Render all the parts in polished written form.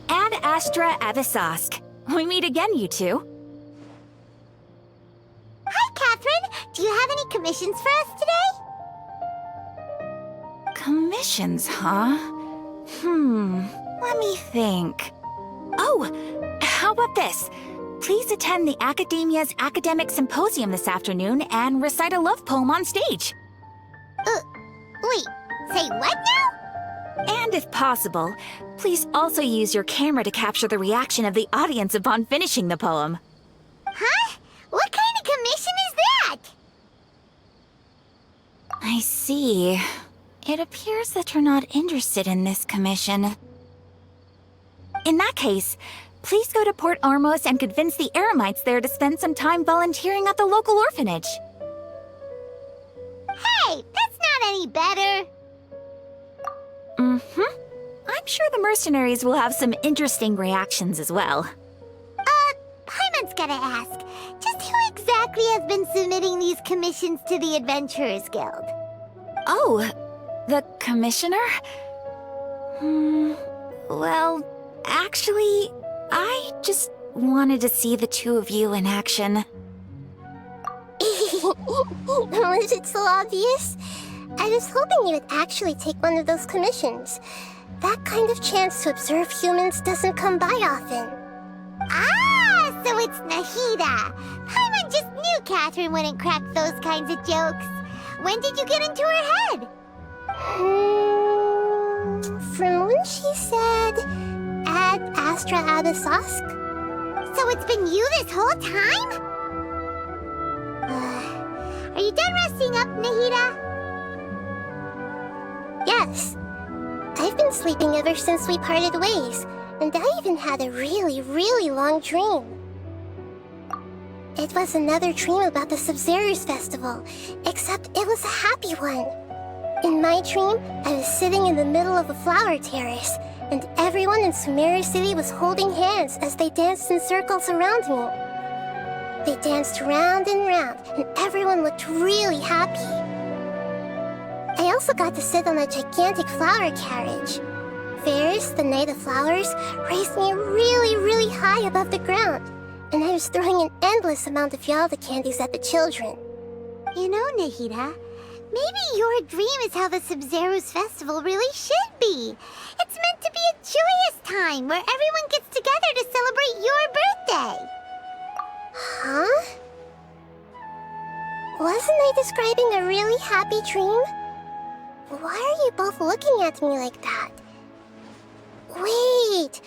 Ad Astra Avisask. We meet again, you two. Hi, Catherine! Do you have any commissions for us today? Commissions, huh? Let me think. Oh, how about this? Please attend the Academia's Academic Symposium this afternoon and recite a love poem on stage. Wait, say what now? And if possible, please also use your camera to capture the reaction of the audience upon finishing the poem. Huh? What kind of commission is that? I see. It appears that you're not interested in this commission. In that case, please go to Port Armos and convince the Eremites there to spend some time volunteering at the local orphanage. Hey, that's not any better. I'm sure the mercenaries will have some interesting reactions as well. Paimon's gotta ask, just who exactly has been submitting these commissions to the Adventurers Guild? Oh, the commissioner? Well, actually, I just wanted to see the two of you in action. Was it so obvious? I was hoping you would actually take one of those commissions. That kind of chance to observe humans doesn't come by often. Ah, so it's Nahida. Paimon just knew Catherine wouldn't crack those kinds of jokes. When did you get into her head? From when she said, Ad Astra Abisask? So it's been you this whole time? Are you done resting up, Nahida? Yes. I've been sleeping ever since we parted ways, and I even had a really, really long dream. It was another dream about the Sub-Zero's festival, except it was a happy one. In my dream, I was sitting in the middle of a flower terrace, and everyone in Sumeru City was holding hands as they danced in circles around me. They danced round and round, and everyone looked really happy. I also got to sit on a gigantic flower carriage. Ferris, the Knight of Flowers, raised me really, really high above the ground, and I was throwing an endless amount of Yalda candies at the children. You know, Nahida, maybe your dream is how the Sub-Zero's festival really should be. It's meant to be a joyous time where everyone gets together to celebrate your birthday. Huh? Wasn't I describing a really happy dream? Why are you both looking at me like that? Wait,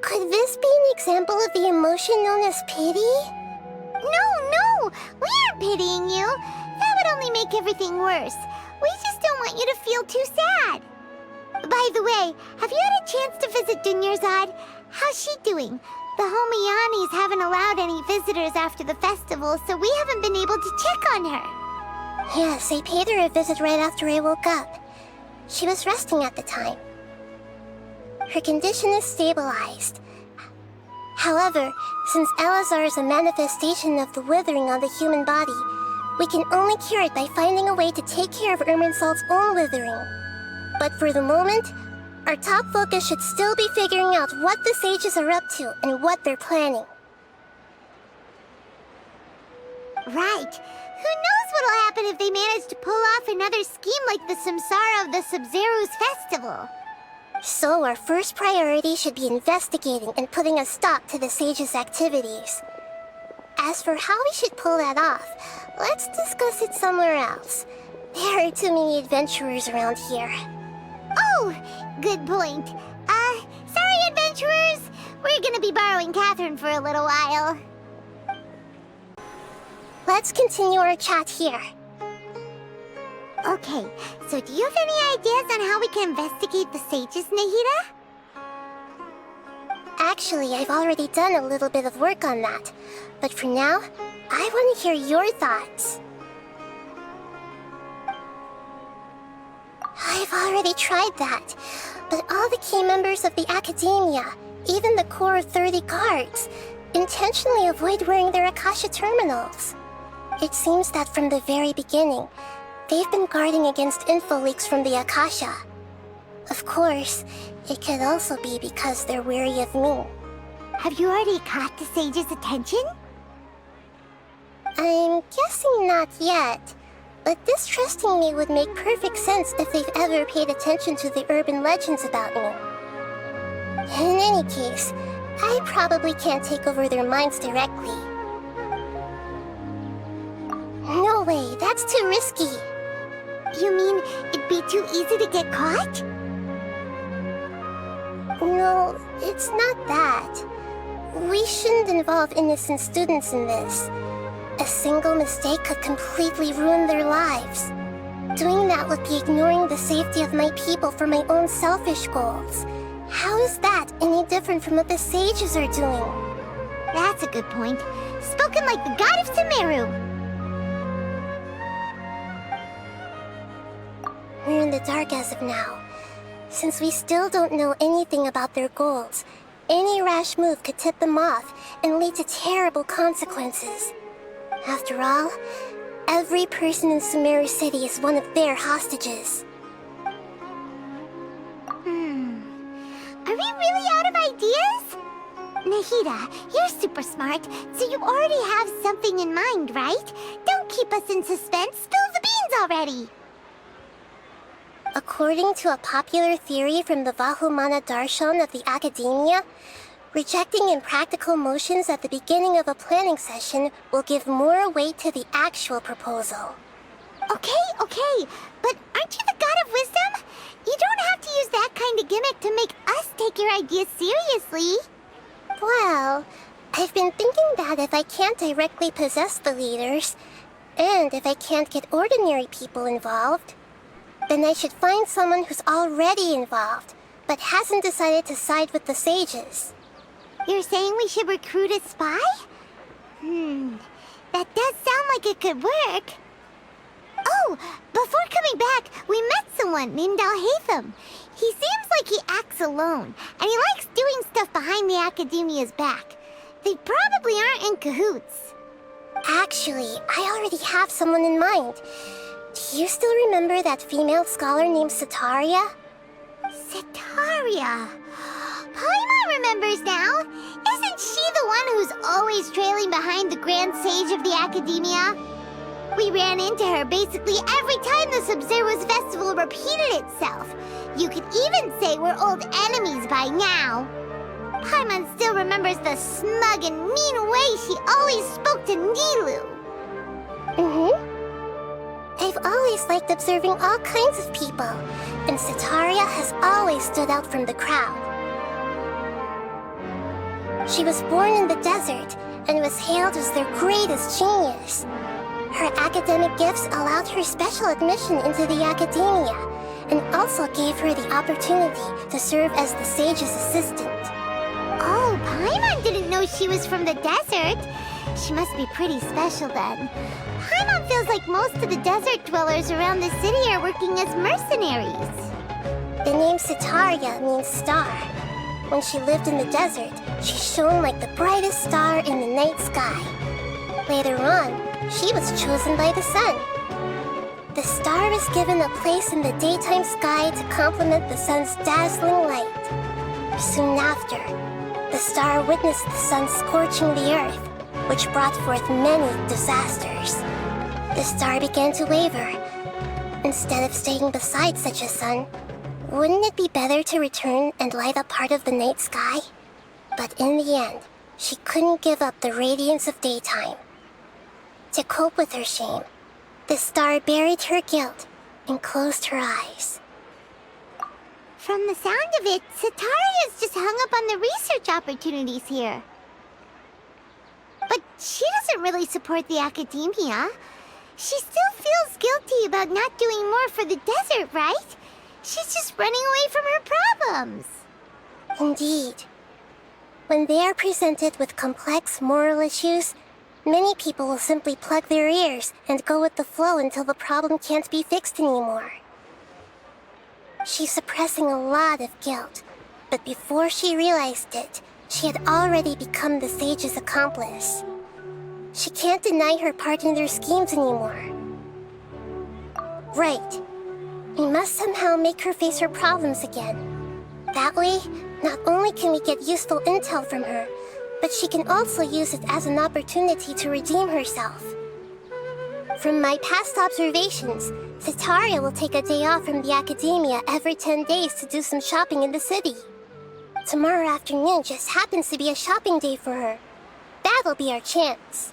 could this be an example of the emotion known as pity? No, we aren't pitying you. That would only make everything worse. We just don't want you to feel too sad. By the way, have you had a chance to visit Dunyarzad? How's she doing? The Homiyanis haven't allowed any visitors after the festival, so we haven't been able to check on her. Yes, I paid her a visit right after I woke up. She was resting at the time. Her condition is stabilized. However, since Elazar is a manifestation of the withering on the human body, we can only cure it by finding a way to take care of Irminsul's own withering. But for the moment, our top focus should still be figuring out what the sages are up to and what they're planning. Right. Who knows what'll happen if they manage to pull off another scheme like the Samsara of the Sub-Zero's festival? So our first priority should be investigating and putting a stop to the sages' activities. As for how we should pull that off, let's discuss it somewhere else. There are too many adventurers around here. Oh, good point. Sorry, adventurers. We're gonna be borrowing Catherine for a little while. Let's continue our chat here. Okay, so do you have any ideas on how we can investigate the sages, Nahida? Actually, I've already done a little bit of work on that. But for now, I want to hear your thoughts. I've already tried that, but all the key members of the Academia, even the core of 30 guards, intentionally avoid wearing their Akasha terminals. It seems that from the very beginning, They've been guarding against info leaks from the Akasha. Of course, it could also be because they're wary of me. Have you already caught the sage's attention? I'm guessing not yet, but distrusting me would make perfect sense if they've ever paid attention to the urban legends about me. In any case, I probably can't take over their minds directly. No way, that's too risky. You mean it'd be too easy to get caught? No, it's not that. We shouldn't involve innocent students in this. A single mistake could completely ruin their lives. Doing that would be ignoring the safety of my people for my own selfish goals. How is that any different from what the sages are doing? That's a good point. Spoken like the god of Sumeru. We're in the dark as of now. Since we still don't know anything about their goals, any rash move could tip them off and lead to terrible consequences. After all, every person in Sumeru City is one of their hostages. Are we really out of ideas? Nahida, you're super smart, so you already have something in mind, right? Don't keep us in suspense. Spill the beans already. According to a popular theory from the Vahumana Darshan of the Academia, rejecting impractical motions at the beginning of a planning session will give more weight to the actual proposal. Okay, but aren't you the god of wisdom? You don't have to use that kind of gimmick to make us take your ideas seriously. Well, I've been thinking that if I can't directly possess the leaders, and if I can't get ordinary people involved, then I should find someone who's already involved, but hasn't decided to side with the sages. You're saying we should recruit a spy? That does sound like it could work. Oh, before coming back, we met someone named Alhaitham. He seems like he acts alone, and he likes doing stuff behind the Academia's back. They probably aren't in cahoots. Actually, I already have someone in mind. Do you still remember that female scholar named Setaria? Setaria. Paimon remembers now. Isn't she the one who's always trailing behind the Grand Sage of the Academia? We ran into her basically every time the Sub-Zero's festival repeated itself. You could even say we're old enemies by now. Paimon still remembers the smug and mean way she always spoke to Nilou. I've always liked observing all kinds of people, and Setaria has always stood out from the crowd. She was born in the desert and was hailed as their greatest genius. Her academic gifts allowed her special admission into the Academia, and also gave her the opportunity to serve as the sage's assistant. Oh, Paimon didn't know she was from the desert. She must be pretty special then. Paimon feels like most of the desert dwellers around the city are working as mercenaries. The name Setaria means star. When she lived in the desert, she shone like the brightest star in the night sky. Later on, she was chosen by the sun. The star was given a place in the daytime sky to complement the sun's dazzling light. Soon after, the star witnessed the sun scorching the earth, which brought forth many disasters. The star began to waver. Instead of staying beside such a sun, wouldn't it be better to return and light up part of the night sky? But in the end, she couldn't give up the radiance of daytime. To cope with her shame, the star buried her guilt and closed her eyes. From the sound of it, Setaria's just hung up on the research opportunities here. But she doesn't really support the Academia. She still feels guilty about not doing more for the desert, right? She's just running away from her problems. Indeed. When they are presented with complex moral issues, many people will simply plug their ears and go with the flow until the problem can't be fixed anymore. She's suppressing a lot of guilt, but before she realized it, she had already become the sage's accomplice. She can't deny her part in their schemes anymore. Right. We must somehow make her face her problems again. That way, not only can we get useful intel from her, but she can also use it as an opportunity to redeem herself. From my past observations, Setaria will take a day off from the academia every 10 days to do some shopping in the city. Tomorrow afternoon just happens to be a shopping day for her. That'll be our chance.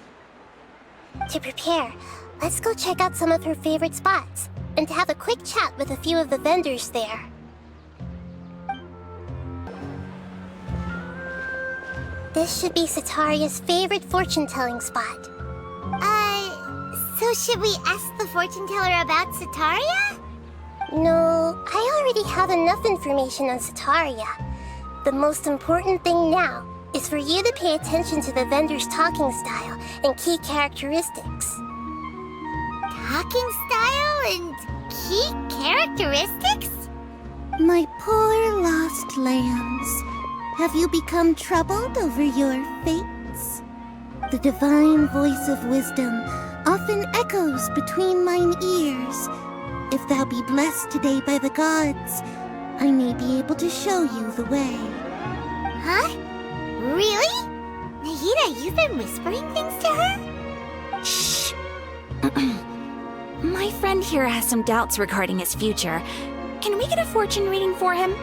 To prepare, let's go check out some of her favorite spots and have a quick chat with a few of the vendors there. This should be Setaria's favorite fortune-telling spot. So should we ask the fortune teller about Setaria? No, I already have enough information on Setaria. The most important thing now is for you to pay attention to the vendor's talking style and key characteristics. Talking style and key characteristics? My poor lost lambs, have you become troubled over your fates? The divine voice of wisdom often echoes between mine ears. If thou be blessed today by the gods, I may be able to show you the way. Huh? Really? Nahida, you've been whispering things to her? Shh. My friend here has some doubts regarding his future. Can we get a fortune reading for him?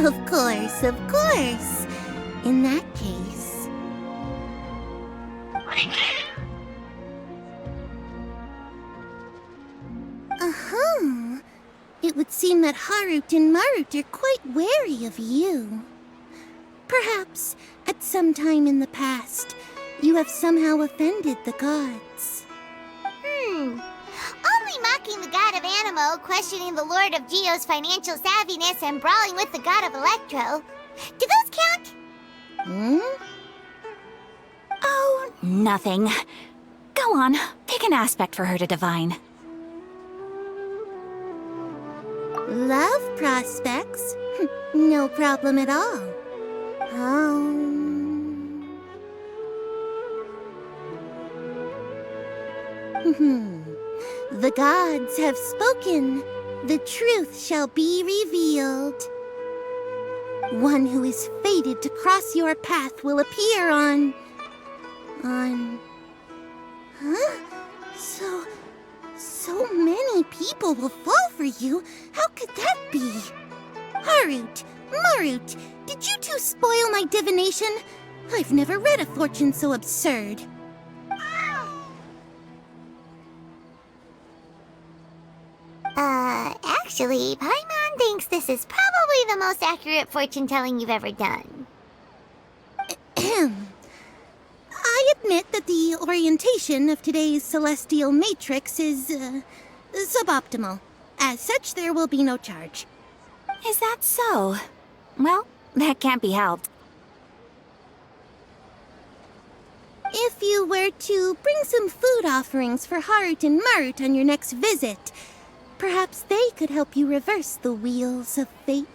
Of course, of course. In that case... It would seem that Harut and Marut are quite wary of you. Perhaps, at some time in the past, you have somehow offended the gods. Only mocking the god of Animo, questioning the lord of Geo's financial savviness, and brawling with the god of Electro. Do those count? Oh, nothing. Go on, pick an aspect for her to divine. Love prospects? No problem at all. The gods have spoken. The truth shall be revealed. One who is fated to cross your path will appear on... So many people will fall for you. How could that be? Harut, Marut, did you two spoil my divination? I've never read a fortune so absurd. Actually, Paimon thinks this is probably the most accurate fortune-telling you've ever done. I admit that the orientation of today's celestial matrix is, suboptimal. As such, there will be no charge. Is that so? Well, that can't be helped. If you were to bring some food offerings for Harut and Marut on your next visit, perhaps they could help you reverse the wheels of fate.